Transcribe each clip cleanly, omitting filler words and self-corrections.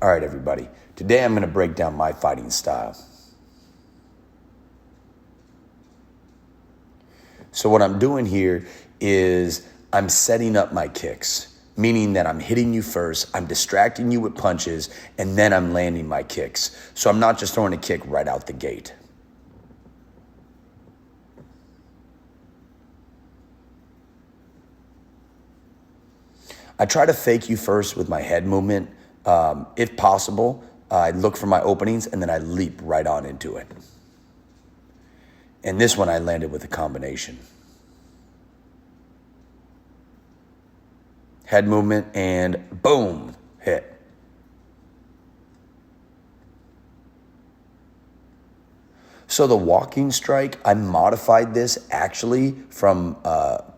All right, everybody. Today I'm going to break down my fighting style. So what I'm doing here is I'm setting up my kicks, meaning that I'm hitting you first, I'm distracting you with punches, and then I'm landing my kicks. So I'm not just throwing a kick right out the gate. I try to fake you first with my head movement. If possible, I look for my openings and then I leap right on into it. And this one I landed with a combination. Head movement and boom, hit. So the walking strike, I modified this actually from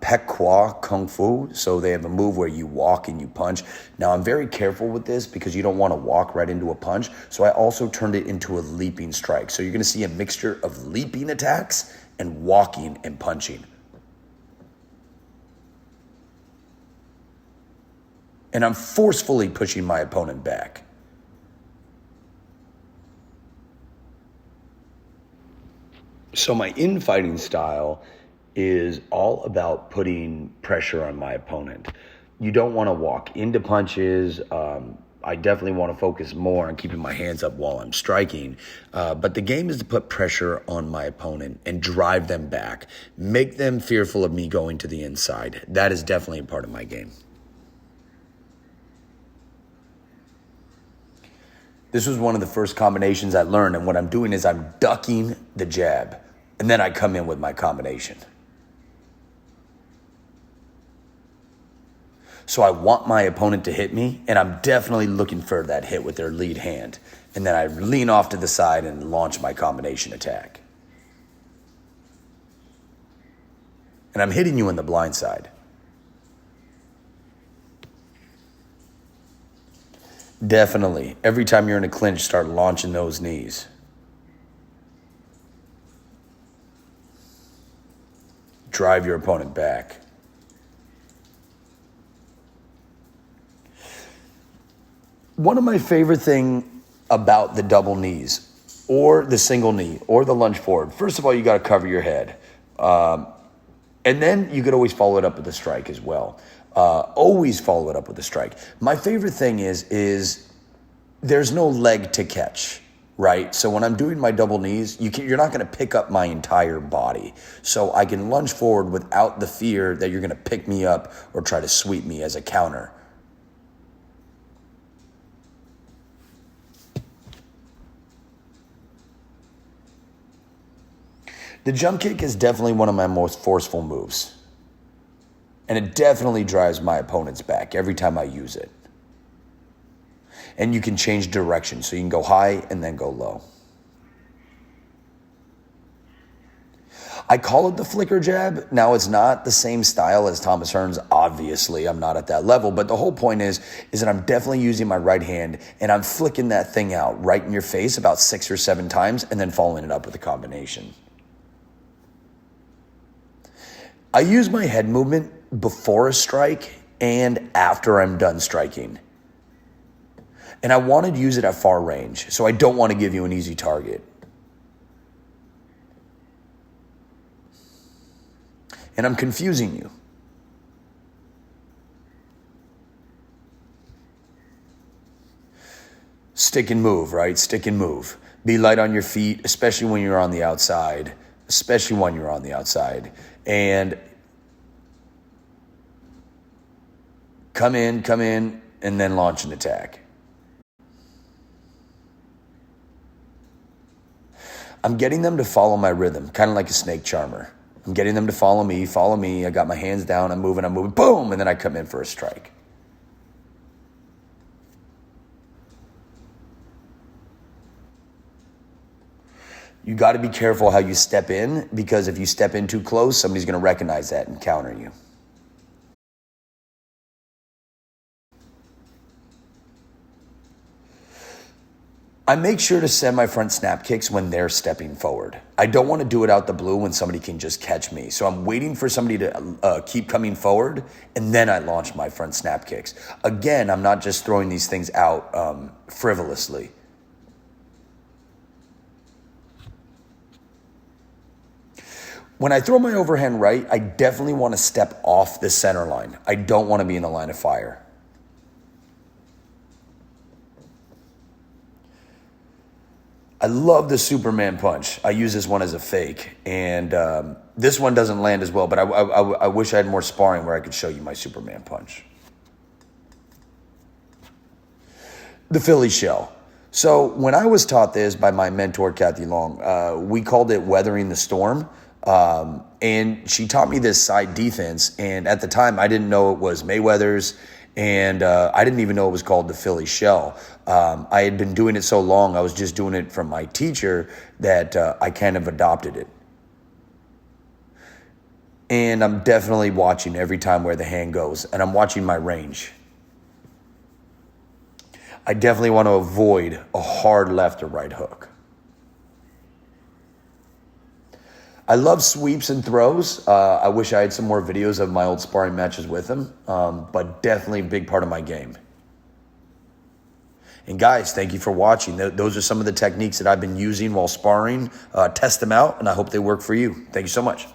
Pek Kwa Kung Fu. So they have a move where you walk and you punch. Now I'm very careful with this because you don't want to walk right into a punch. So I also turned it into a leaping strike. So you're going to see a mixture of leaping attacks and walking and punching. And I'm forcefully pushing my opponent back. So my infighting style is all about putting pressure on my opponent. You don't want to walk into punches. I definitely want to focus more on keeping my hands up while I'm striking. But the game is to put pressure on my opponent and drive them back. Make them fearful of me going to the inside. That is definitely a part of my game. This was one of the first combinations I learned, and what I'm doing is I'm ducking the jab, and then I come in with my combination. So I want my opponent to hit me, and I'm definitely looking for that hit with their lead hand. And then I lean off to the side and launch my combination attack. And I'm hitting you in the blind side. Definitely. Every time you're in a clinch, start launching those knees. Drive your opponent back. One of my favorite things about the double knees or the single knee or the lunge forward, first of all, you got to cover your head. And then you could always follow it up with a strike as well. Always follow it up with a strike. My favorite thing is there's no leg to catch, right? So when I'm doing my double knees, you're not going to pick up my entire body. So I can lunge forward without the fear that you're going to pick me up or try to sweep me as a counter. The jump kick is definitely one of my most forceful moves. And it definitely drives my opponent's back every time I use it. And you can change direction, so you can go high and then go low. I call it the flicker jab. Now, it's not the same style as Thomas Hearns. Obviously, I'm not at that level. But the whole point is that I'm definitely using my right hand, and I'm flicking that thing out right in your face about 6 or 7 times, and then following it up with a combination. I use my head movement before a strike and after I'm done striking. And I wanted to use it at far range, so I don't want to give you an easy target. And I'm confusing you. Stick and move, right? Stick and move. Be light on your feet, especially when you're on the outside. And come in, and then launch an attack. I'm getting them to follow my rhythm, kind of like a snake charmer. I'm getting them to follow me. I got my hands down, I'm moving, boom, and then I come in for a strike. You got to be careful how you step in, because if you step in too close, somebody's going to recognize that and counter you. I make sure to send my front snap kicks when they're stepping forward. I don't want to do it out the blue when somebody can just catch me. So I'm waiting for somebody to keep coming forward, and then I launch my front snap kicks. Again, I'm not just throwing these things out frivolously. When I throw my overhand right, I definitely want to step off the center line. I don't want to be in the line of fire. I love the Superman punch. I use this one as a fake, and this one doesn't land as well, but I wish I had more sparring where I could show you my Superman punch. The Philly shell. So when I was taught this by my mentor, Kathy Long, we called it weathering the storm, and she taught me this side defense, and at the time I didn't know it was Mayweather's, and I didn't even know it was called the Philly shell. I had been doing it so long, I was just doing it from my teacher that I kind of adopted it. And I'm definitely watching every time where the hand goes, and I'm watching my range. I definitely want to avoid a hard left or right hook. I love sweeps and throws. I wish I had some more videos of my old sparring matches with him, but definitely a big part of my game. And guys, thank you for watching. Those are some of the techniques that I've been using while sparring. Test them out, and I hope they work for you. Thank you so much.